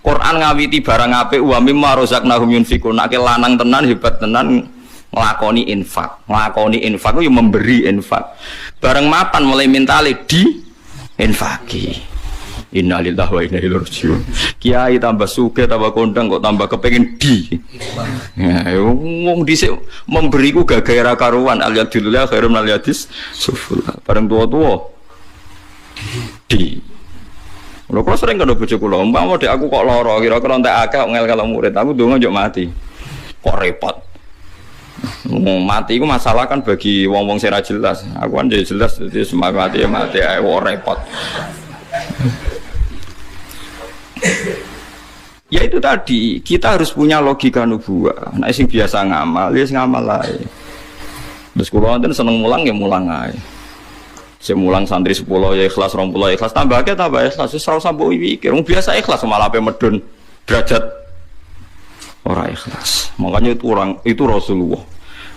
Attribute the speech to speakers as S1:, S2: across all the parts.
S1: Quran ngawiti barang apik wa mimma razaqnahum yunfikun. Nek lanang tenan hebat tenan nglakoni infak. Nglakoni infak ku yo memberi infak. Bareng mapan mulai mentale di infaki. Innalillahi wa inna ilaihi raji'un. Kiai tambah sugih tambah kondang kok tambah kepengin di. Ya wong dhisik memberi ku gagahe ra karuan aliyadillah khairum aliyadis suful. Bareng tua-tua di. Lho kok sering kena bojo kula, umpama dek aku kok lara kira-kira entek akeh ngel kalau murid aku ndonga njuk mati. Kok repot. Mati iku masalah kan bagi wong-wong sing ra jelas. Aku kan jelas dadi semangat mati ae repot. Ya itu tadi kita harus punya logika nubuwah. Nek sing biasa ngamal, ya sing ngamal ae. Terus kula wonten seneng mulang ya mulang ae. Sing mulang santri 10 ya ikhlas 20 ya ikhlas tambah ikhlas wis ora usah mbok mikir. Wong biasa ikhlas malah ape medun derajat ora ikhlas. Makanya itu Rasulullah.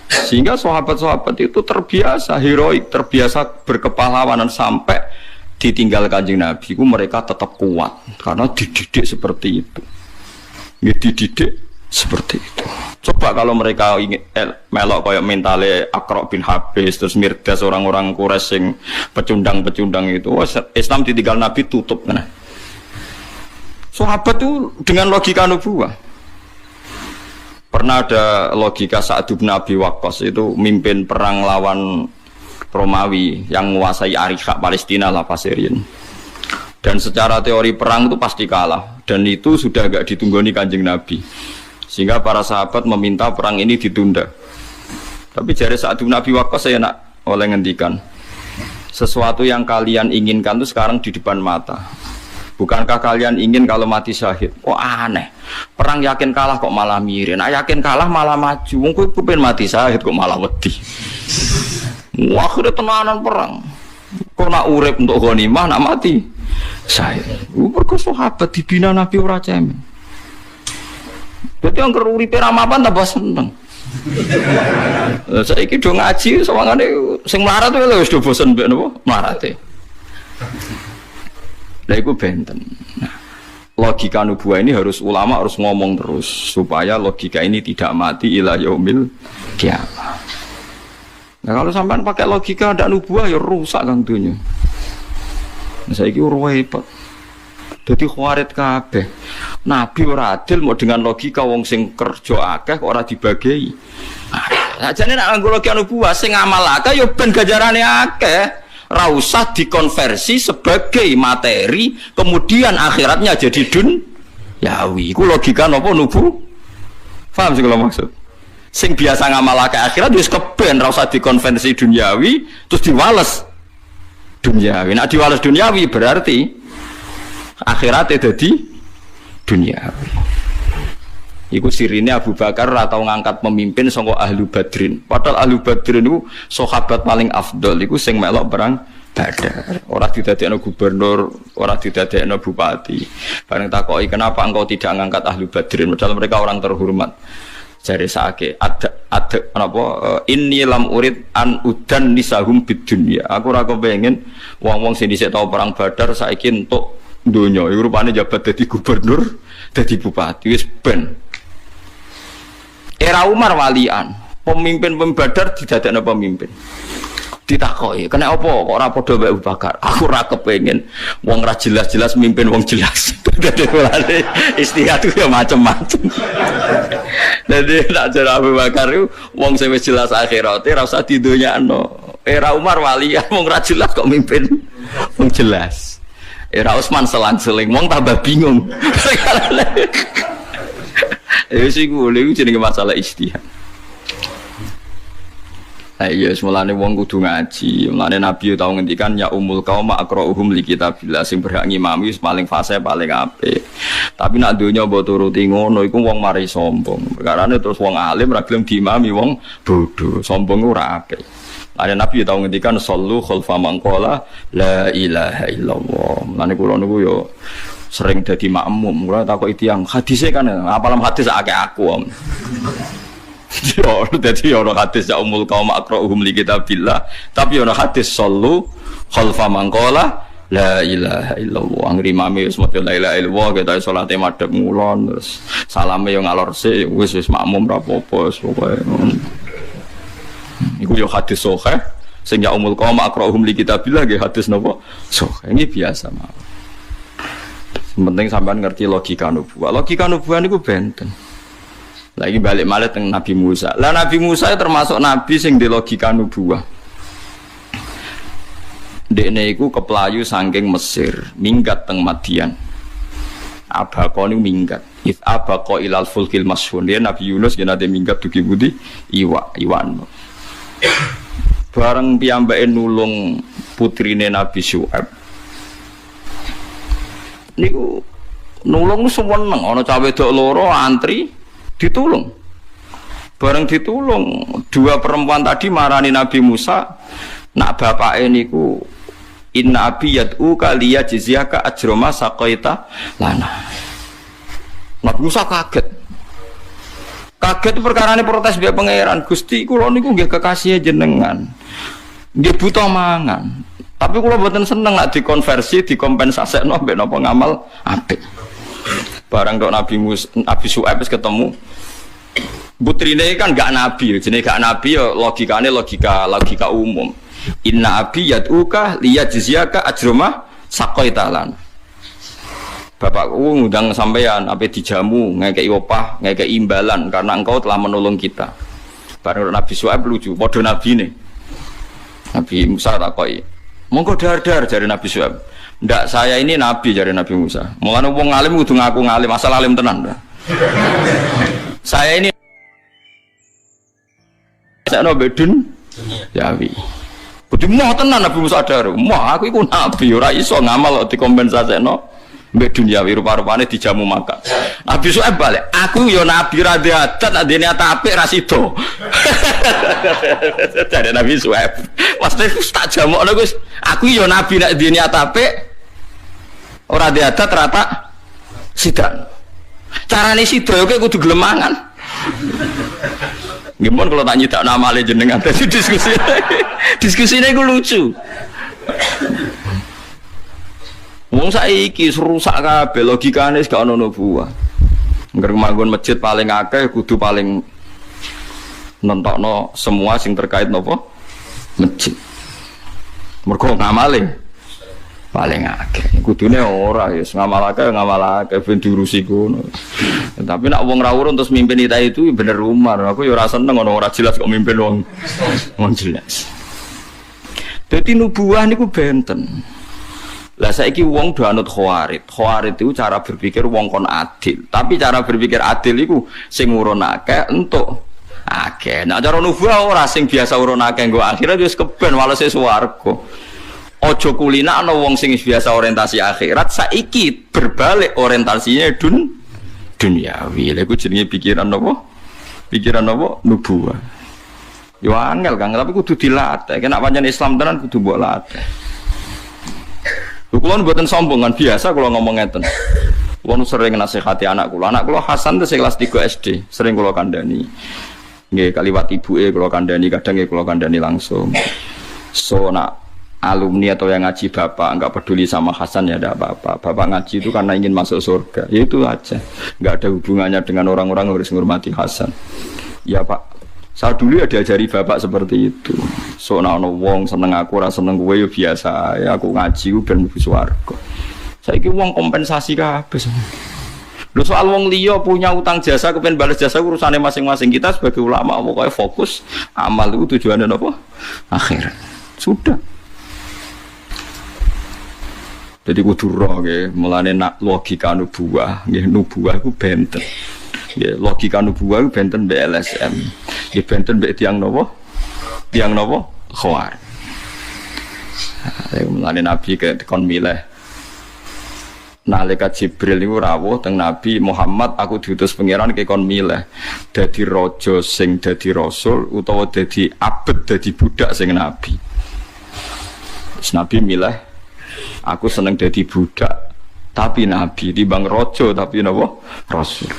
S1: Sehingga sahabat-sahabat itu terbiasa heroik, terbiasa berkepahlawanan sampai ditinggal Kanjeng Nabi ku mereka tetap kuat karena dididik seperti itu. Ya dididik seperti itu. Coba kalau mereka ingin melok kayak mentale Aqra bin Habis terus Mirdas orang-orang Quraisy sing pecundang-pecundang itu, Islam ditinggal Nabi tutup kan. Sahabat itu dengan logika nubuwah. Pernah ada logika Sa'ad bin Abi Waqqas itu mimpin perang lawan Romawi yang menguasai Arikha Palestina lah Syria. Dan secara teori perang itu pasti kalah dan itu sudah agak ditunggoni Kanjeng Nabi. Sehingga para sahabat meminta perang ini ditunda. Tapi jari Sa'ad bin Abi Waqqas saya nak oleh ngendikan sesuatu yang kalian inginkan itu sekarang di depan mata. Bukankah kalian ingin kalau mati syahid? Kok aneh. Perang yakin kalah kok malah mirin. Nah, yakin kalah malah maju. Wong kowe pengen mati syahid kok malah wedi. Wah, akhirnya tenanan perang. Kok nak urip untuk ghanimah, nak mati syahid. Mergo sahabat dibina Nabi ora cemen. Dadi angger uripe ra mapan tambah seneng. Saiki do ngaji sawangane sing melarat wis do bosen mbek napa melarate. Lah iku benten. Nah, logika nubuwah ini harus ulama harus ngomong terus supaya logika ini tidak mati ila yaumil qiyamah. Nah kalau sampean pakai logika ndak nubuwah ya rusak kang dunya. Nah, saiki repot. Dadi khawarit kabeh. Nabi ora adil mau dengan logika wong sing kerja akeh kok ora dibagi. Nah, jane nek nganggo logika nubuwah sing ngamal akeh ya ben ganjarane akeh. Ora usah dikonversi sebagai materi kemudian akhiratnya jadi dunyawi. Iku logika napa nubuwah? Paham sing kula maksud? Sing biasa ngamal akeh akhirat wis keben ora usah dikonversi duniawi terus diwales duniawi. Nek diwales duniawi berarti akhiratnya jadi duniawi. Iku sirine Abu Bakar atau ngangkat pemimpin saka ahlu Badrin. Padahal ahlu Badrin itu sahabat paling afdol. Iku sing melok perang Badar. Ora didadekno gubernur, ora didadekno bupati. Bareng takoki kenapa engkau tidak ngangkat ahlu Badrin? Padahal mereka orang terhormat. Jare sake ada napa inni lam urid an udan nisahum bid dunya. Aku ora kepengin wong-wong sing dhisik tau perang Badar saiki entuk donya. Iku rupane jabat dadi gubernur, dadi bupati wis ben. Era Umar walian, pemimpin Badar didadekno pemimpin. Ditakoki, "Kena apa kok ora padha mbek Abu Bakar?" Aku ora kepengin wong ra jelas-jelas mimpin wong jelas. Dadi mulane istihad ya macam-macam. Dadi tak jare Abu Bakar itu wong sing wis jelas akhirate ora usah didonyakno. Era Umar walian wong ra jelas kok mimpin wong jelas. Era Utsman selang-seling wong tambah bingung. Ya sing kuwi jenenge masalah istihad. Iya, semulane wong kudu ngaji. Mulane Nabi tau ngendikan ya umul qaum aqra'uhum li kitabillah sing berhak ngimami wis paling fase paling apik. Tapi nak donya mbok turuti ngono iku wong mari sombong. Perkarane terus wong alim ra gelem diimami wong bodho. Sombong ora apik. Ada Nabi tau ngendikan sallu khalfa man qala la ilaha illallah. Mulane kula niku yo sering dadi makmum. Kula takoki tiyang hadise kan apalam hadis akeh aku. Yo dadi ono hadis ya umul qaum aqra'uhum li kitabillah, tapi ono hadis sallu khalfa man qala La ilaha illallah. Angger imame wis maca la ilaha illallah kita salate madhep ngulon terus salame yo ngalor sik wis makmum ra apa-apa pokoke. Iku yo hadis sahih sing ya umul qaum aqra'uhum li kitabillah nggih hadis napa? Sahih. Ini biasa mawon. Penting sampean ngerti logika nubuwah. Logika nubuwah niku benten. Lagi balik malih teng Nabi Musa. Lah Nabi Musa termasuk nabi sing di logika nubuwah. Dekne iku keplayu saking Mesir, minggat teng Madian. Abaqo niku minggat. If abaqo ilal fulkil mashhun. Dia Nabi Yunus yen ate minggat dugi budi iwan. Bareng piyambake nulung putrine Nabi Syuaib. Niku nulung seneng ana cah wedok loro antri ditulung. Bareng ditulung, dua perempuan tadi marani Nabi Musa, nak bapake niku inna abi yad'uka liyajziyaka ajrama saqaita lana. Nabi Musa kaget. Kaget itu perkarane protes biar pangeran. Gusti kula niku nggih kekasih jenengan. Nggih buta mangan. Tapi kula mboten seneng nak dikonversi, dikompensasekno mbek napa ngamal apik. Barang tok Nabi Syuaib wis ketemu. Putrine kan gak nabi, jenenge gak nabi ya logikane logika umum. Inna abi yad'uka liyajziyaka ajrama saqaitalan. Bapakku ngundang sampean ape dijamu, ngekeki opah, ngekeki imbalan karena engkau telah menolong kita. Bareng Nabi Syuaib lucu, padha nabine. Nabi Musa takoki, "Monggo dar-dar," jare Nabi Syuaib. "Ndak, saya ini nabi," jare Nabi Musa. Mulane wong alim kudu ngaku ngalim, asal alim tenan. Saya ini sakno bedun Yawi. Kudu moh tenan Nabi Musa dar. Moh aku iku nabi ora iso ngamal kok dikompensasekno mbek duniawi rupa-rupane dijamu makan. Nabi Syuaib balik, aku yo nabi ra adat adene apik ra sida. Dari Nabi Syuaib. Maksudnya tak jamukno Gus, aku yo nabi nek dene apik ora adat rata sida. Carane sida yo kudu gelem mangan. Gimana kalau tak nyitak nama le jenengan tadi diskusinya itu lucu. Wong saiki rusak kabeh logikane gak ono nubuwah. Ngger manggon masjid paling akeh kudu paling nentokno semua sing terkait napa masjid. Mergo ngamale paling akeh. Kudune ora ya ngamal akeh ben diurusi ngono. Tapi nak wong ra urun terus mimpin itu bener umar. Aku ya ora seneng ono ora jelas kok mimpin wong jelas. Dadi nubuwah niku benten. Lah saiki wong do anut khawarid. Khawarid itu cara berpikir wong kon adil. Tapi cara berpikir adil iku sing urun akeh entuk akeh. Nek cara nubuwah ora sing biasa urun akeh nggo akhirat wis keben walese swarga. Ojo kulina ana wong sing biasa orientasi akhirat saiki berbalik orientasinya duniawi. Lha iku jenenge pikiran apa? Pikiran apa? Nubuwah. Yo angel Kang, tapi kudu dilatih. Nek pancen Islam tenan kudu mbok latih. Lho kula mboten sombong kan biasa kula ngomong ngeten. Kula sering nasihati anak kula. Anak kula Hasan teh kelas 3 SD, sering kula kandhani. Nggih kaliwat ibuke kula kandhani, kadang nggih kula kandhani langsung. So nak alumni atau yang ngaji bapak enggak peduli sama Hasan ya tidak apa-apa. Bapak ngaji itu karena ingin masuk surga. Ya itu aja. Enggak ada hubungannya dengan orang-orang yang harus menghormati Hasan. Ya Pak, saya dulu ya diajari bapak seperti itu. So ana wong seneng aku ora seneng kowe ya biasa. Ya aku ngaji ku ben mlebu swarga. Saiki wong kompensasi kabeh. Lho soal wong liya punya utang jasa kepen balas jasa urusane masing-masing. Kita sebagai ulama pokoke fokus amal itu tujuannya apa? Akhirat. Sudah. Jadi kudu roh nggih, mulane nak logika nubuwah, nggih nubuwah iku benten. Nggih, logika nubuwah iku benten mbek LSM. Nggih benten mbek tiyang napa? Tiyang napa? Khawar. Mulane Nabi kon milih. Nalika Jibril niku rawuh teng Nabi Muhammad, aku diutus pangeran ke kon milih dadi raja sing dadi rasul utawa dadi abet dadi budak sing nabi. Terus Nabi milih aku seneng dadi budak tapi nabi timbang raja tapi napa rasul.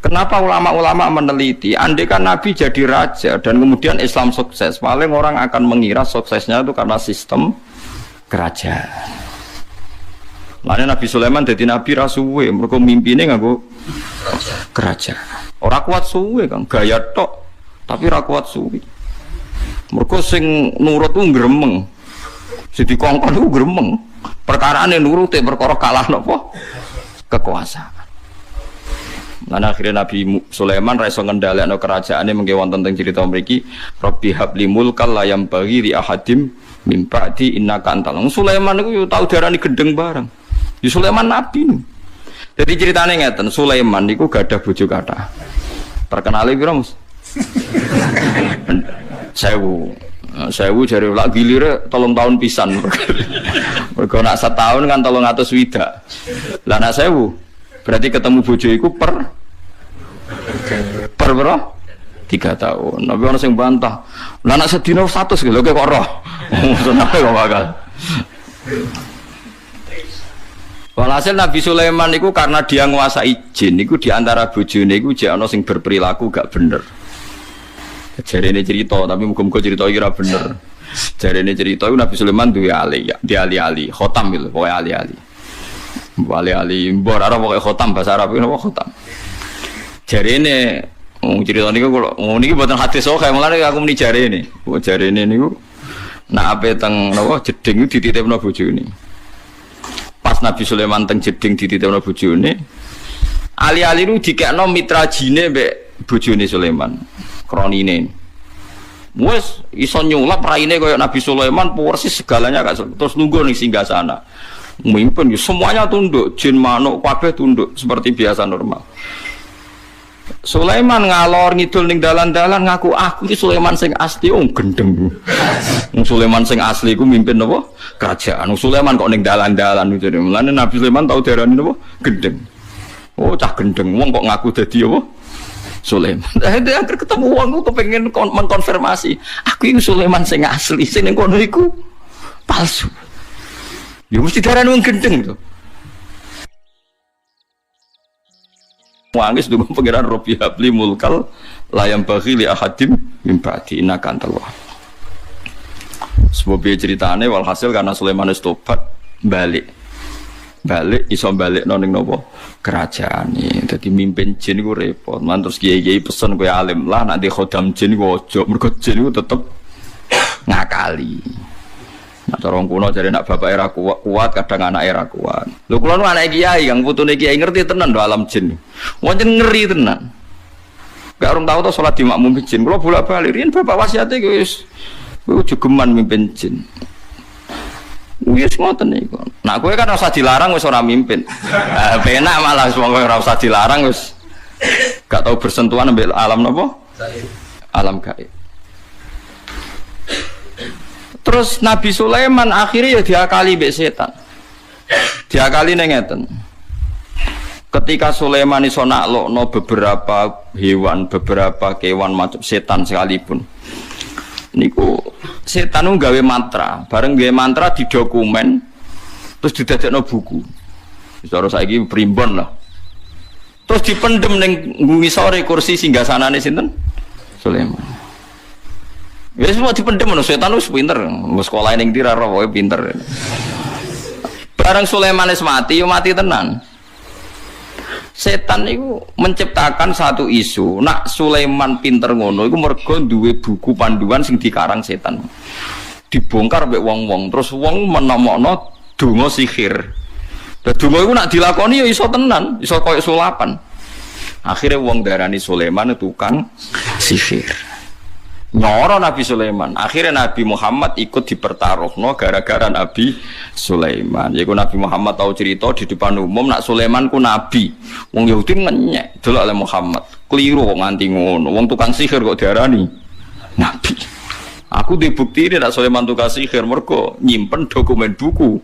S1: Kenapa ulama-ulama meneliti andai kan nabi jadi raja dan kemudian Islam sukses, paling orang akan mengira suksesnya itu karena sistem kerajaan. Lane Nabi Sulaiman dadi nabi ra suwe, mergo mimpine nganggo kerajaan. Ora kuat suwe Kang, gaya tok, tapi ra kuat suwe. Mergo sing nurut ku gremeng. Sing dikongkon ku gremeng. Perkarane nurute perkara kalah napa? Kekuasaan. Lan akhirnya Nabi Sulaiman ra iso ngendhalekno kerajaane mengke wonten teng cerita mriki Rabbi habli mulkal la yambaghi li ahadim min ba'di innaka antal. Sulaiman niku yo tau diarani gendeng bareng. Di Sulaiman nabi. Jadi ceritane ngeten, Sulaiman niku gadah bojo kathah. Terkenale pira, Mus? 1000 jare lak gilire 3 tahun pisan. Mergo nak setahun kan 300 widak. Lah nak 1000 berarti ketemu bojo iku per berapa? 3 tahun. Tapi orang sing bantah. Lah nak sedina 100 lho kok roh. Seneng kok bakal. Walhasil Nabi Sulaiman itu karena dia nguasai jin, itu diantara bojone itu jek ana sing berperilaku gak bener. Jarene cerita, tapi muga-muga cerita iki ora bener. Jarene cerita itu Nabi Sulaiman duwe ali, dia ali-ali, khotam gitu, pokoke ali-ali. Ali-ali, mbok ora pokoke khotam bahasa Arab napa khotam. Jarene cerita niku kula niki mboten hadis kok mulane aku muni jarene. Jarene niku nak ape teng napa jeding dititipno bojone. Pas Nabi Sulaiman teng jeding dititipno bojone, ali-ali nu dikekno mitra jine mbek bojone Sulaiman. Kronine. Wes iso nyulap raine kaya Nabi Sulaiman persis segalanya gak terus nunggu ning singgasana. Mimpin semuanya tunduk, jin manuk kabeh tunduk seperti biasa normal. Sulaiman ngalor ngidul ning dalan-dalan ngaku aku iki Sulaiman sing asli gendeng. Sulaiman sing asli iku mimpin napa? Kerajaan. Sulaiman kok ning dalan-dalan jadi mulane Nabi Sulaiman tau diarani napa? Gendeng. Oh cah gendeng wong kok ngaku dadi apa? Sulaiman. Dia akhir ketemu wong ku pengen mengkonfirmasi, aku iki Sulaiman sing asli, sing ning kono iku palsu. Ya mesti diarani wong gendeng to. Wangis dengan pengiran Rabbi habli mulkal layam bagi li ahadim min ba'di innaka antal wahhab. Sebab ceritane walhasil karena Sulaiman wis tobat balik iso balik ning napa kerajaane. Dadi mimpin jin iku repot. Man terus kiai-kiai pesen kowe alim lah nanti khodam jin iku aja mergo jin iku tetep ngakali. Nah, cara kuno jadi nak bapak era kuat, kadang anak era kuat. Lho kula nu anak kiai, kang putune kiai ngerti tenan do alam jin. Wonten ngeri tenan. Gak orang tahu to salat di makmum jin. Kula bolak-balik riyen bapak wasiate wis jogeman mimpin jin. Wis ngoten niku. Nah kowe kan ora usah dilarang wis ora mimpin. Penak malah wong ora usah dilarang wis gak tahu bersentuhan ambek alam napa? Alam gaib. Terus Nabi Sulaiman akhirnya ya diakali mbek setan. Diakali ngeten. Ketika Sulaiman iso naklokno beberapa hewan, beberapa kewan macam setan sekalipun. Niku setan nu gawe mantra, bareng gawe mantra di dokumen terus didadekno buku. Cara saiki primbon lah. Terus dipendem ning ngisore kursi singgasanane sinten? Sulaiman. Ya semua dipendem no setan wis pinter, wis sekolah ning ndi ra ora wae pinter. Bareng Sulaiman wis mati, yo mati tenan. Setan itu menciptakan satu isu, nak Sulaiman pinter ngono iku mergo duwe buku panduan sing dikarang setan. Dibongkar mek wong-wong, terus wong menomokno donga sihir. Lah donga iku nak dilakoni ya iso tenan, iso koyo sulapan. Akhirnya wong darani Sulaiman tukang sihir. Nyoro Nabi Sulaiman. Akhirnya Nabi Muhammad ikut dipertaruhno gara-gara Nabi Sulaiman. Yaiku Nabi Muhammad tahu cerita di depan umum nak Sulaiman ku nabi. Wong Yahudi ngenyek delok oleh Muhammad. Keliru kok nganti ngono. Wong tukang sihir kok diarani nabi. Aku dibukti nak Sulaiman tukang sihir mergo nyimpen dokumen buku.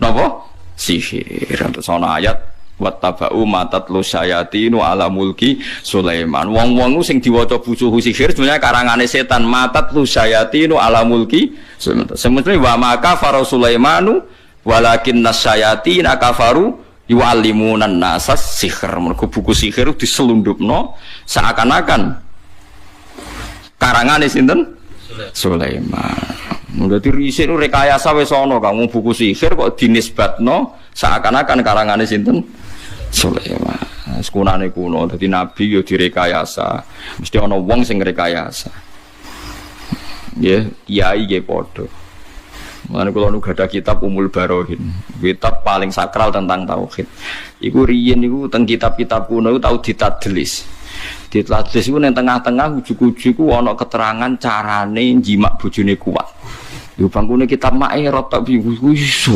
S1: Napa? Sihir. Terus ana ayat wattaba'u matatlu syayatinu ala mulki Sulaiman. Wong-wong sing diwaca buku sihir sebenarnya karangane setan. Matatlu syayatinu ala mulki Sulaiman. Sementara wa maka faru Sulaimanu walakin nasyayatina kafaru yu'allimunan nasas sihir. Mergo buku sihir diselundupno seakan-akan karangane sinten? Sulaiman. Dadi riset rekayasa wis ana kamu buku sihir kok dinisbatno seakan-akan karangane sinten Sulaiman. Sekunane kuno dadi nabi yo direkayasa. Mesti ana wong sing rekayasa. Nggih, kiai nggih padha. Mulane kula nu gadah kitab Umul Barohin, kitab paling sakral tentang tauhid. Iku riyen niku teng kitab-kitab kuno iku tau ditadlis. Ditadlis iku ning tengah-tengah ujug-ujug iku ana keterangan carane njimak bojone kuat. Yo bangkune kitab Ma'irot tak iso.